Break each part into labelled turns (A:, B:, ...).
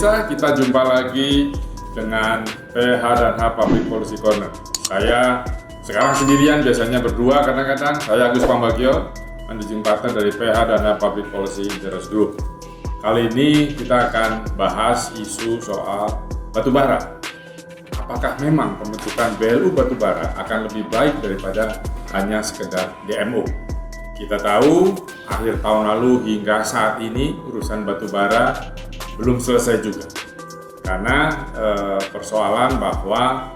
A: pemirsa, kita jumpa lagi dengan PH dan H Public Policy Corner. Saya sekarang sendirian, biasanya berdua kadang-kadang. Saya Agus Pambagio, Managing Partner dari PH dan H Public Policy Interest Group. Kali ini kita akan bahas isu soal batubara. Apakah memang pembentukan BLU batubara akan lebih baik daripada hanya sekedar DMO? Kita tahu akhir tahun lalu hingga saat ini urusan batubara belum selesai juga, karena persoalan bahwa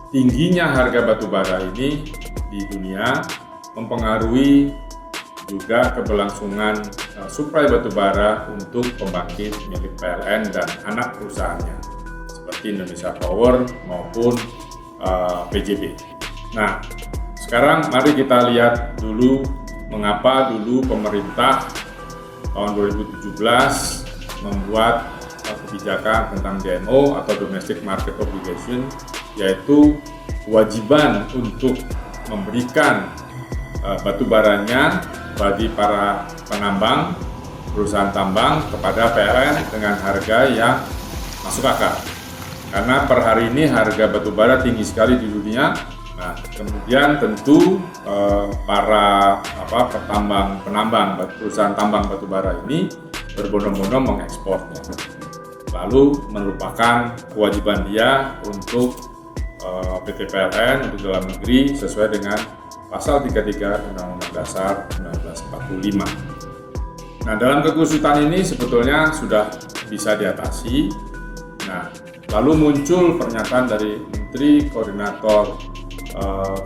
A: tingginya harga batubara ini di dunia mempengaruhi juga keberlangsungan suplai batubara untuk pembangkit milik PLN dan anak perusahaannya seperti Indonesia Power maupun PJB. Nah, sekarang mari kita lihat dulu mengapa dulu pemerintah tahun 2017 membuat kebijakan tentang DMO atau Domestic Market Obligation, yaitu kewajiban untuk memberikan batubaranya bagi para penambang, perusahaan tambang kepada PLN dengan harga yang masuk akal. Karena per hari ini harga batubara tinggi sekali di dunia. Nah, kemudian tentu para penambang, perusahaan tambang batubara ini berbondong-bondong mengekspornya, lalu melupakan kewajiban dia untuk PT PLN untuk dalam negeri sesuai dengan pasal 33 Undang-Undang Dasar 1945. Nah, dalam kekusutan ini sebetulnya sudah bisa diatasi. Nah, lalu muncul pernyataan dari Menteri Koordinator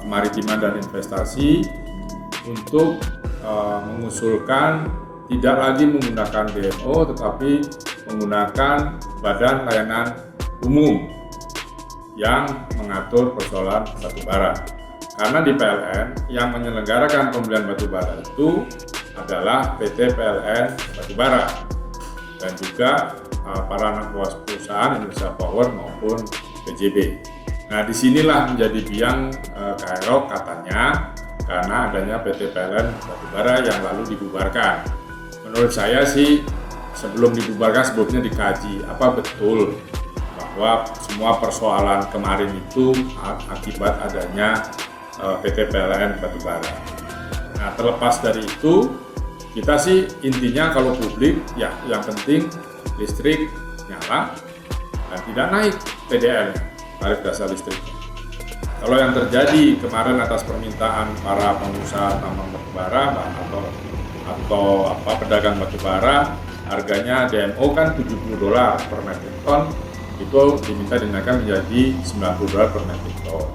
A: Kemaritiman dan Investasi untuk mengusulkan tidak lagi menggunakan DMO tetapi menggunakan Badan Layanan Umum yang mengatur persoalan batubara. Karena di PLN yang menyelenggarakan pembelian batubara itu adalah PT PLN Batubara dan juga para anak buah perusahaan Indonesia Power maupun PJB. Nah, disinilah menjadi biang kerok katanya karena adanya PT PLN Batubara yang lalu dibubarkan. Menurut saya sih sebelum dibubarkan sebelumnya dikaji apa betul bahwa semua persoalan kemarin itu akibat adanya PT PLN Batubara. Nah, terlepas dari itu, kita sih intinya kalau publik ya yang penting listrik nyala dan tidak naik TDL-nya, tarif dasar listrik. Kalau yang terjadi kemarin atas permintaan para pengusaha tambang batubara atau pedagang batubara, harganya DMO kan $70 per metrik ton, itu diminta dinaikkan menjadi $90 per metrik ton.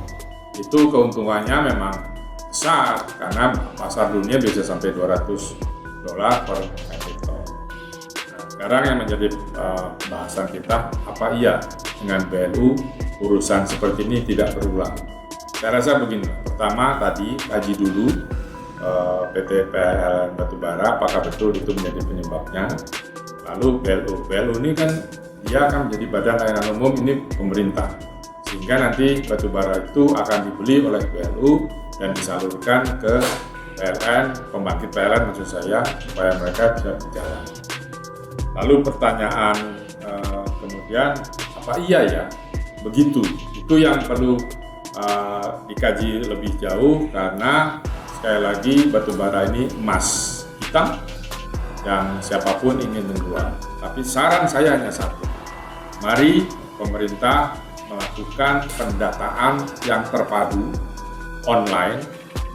A: Itu keuntungannya memang besar karena pasar dunia bisa sampai $200 per metrik ton. Nah, sekarang yang menjadi bahasan kita, apa iya dengan BLU urusan seperti ini tidak berulang? Saya rasa begini, pertama tadi kaji dulu PT PLN Batubara apakah betul itu menjadi penyebabnya. Lalu BLU ini kan dia akan menjadi Badan Layanan Umum, ini pemerintah, sehingga nanti batubara itu akan dibeli oleh BLU dan disalurkan ke PLN, pembangkit PLN maksud saya, supaya mereka bisa berjalan. Lalu pertanyaan kemudian apa iya ya begitu? Itu yang perlu dikaji lebih jauh karena sekali lagi batubara ini emas hitam yang siapapun ingin menjual. Tapi saran saya hanya satu, mari pemerintah melakukan pendataan yang terpadu online,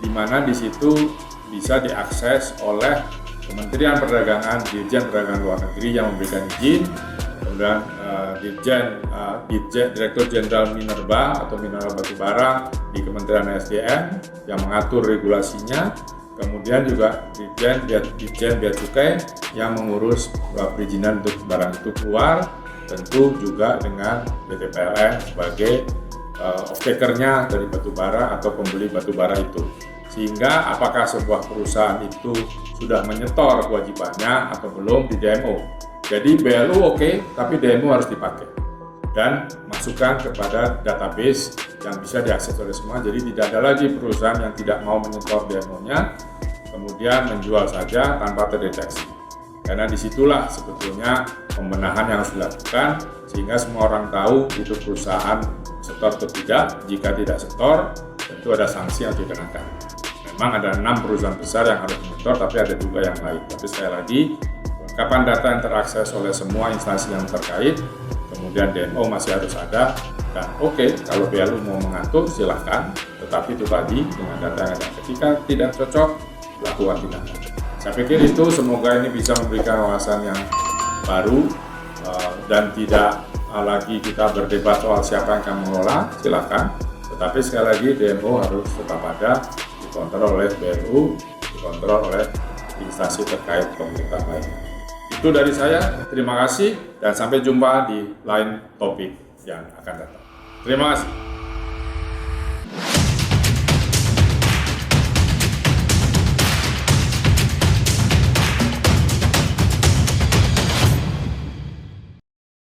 A: di mana di situ bisa diakses oleh Kementerian Perdagangan, Dirjen Perdagangan Luar Negeri yang memberikan izin, kemudian Direktur Jenderal Minerba atau Mineral Batubara di Kementerian SDM yang mengatur regulasinya, kemudian juga Dirjen Bea Cukai yang mengurus perizinan untuk barang itu keluar, tentu juga dengan PT PLN sebagai off-taker-nya dari batubara atau pembeli batubara itu. Sehingga apakah sebuah perusahaan itu sudah menyetor kewajibannya atau belum di DMO. Jadi BLU oke, tapi DMO harus dipakai dan masukkan kepada database yang bisa diakses oleh semua. Jadi tidak ada lagi perusahaan yang tidak mau menyetor DMO-nya kemudian menjual saja tanpa terdeteksi. karena disitulah sebetulnya pembenahan yang harus dilakukan sehingga semua orang tahu itu perusahaan setor atau tidak. Jika tidak setor, tentu ada sanksi yang dikenakan. Memang ada 6 perusahaan besar yang harus menyetor, tapi ada juga yang lain. Tapi sekali lagi, kapan data yang terakses oleh semua instansi yang terkait, kemudian DMO masih harus ada, dan oke, kalau BLU mau mengatur silahkan, tetapi itu tadi dengan data yang ada. Ketika tidak cocok, lakukan tindakan. Saya pikir itu, semoga ini bisa memberikan wawasan yang baru dan tidak lagi kita berdebat soal siapa yang akan mengelola, silakan. Tetapi sekali lagi DMO harus tetap ada, dikontrol oleh BLU, dikontrol oleh instansi terkait pemerintah lain. Itu dari saya, terima kasih dan sampai jumpa di lain topik yang akan datang. Terima kasih.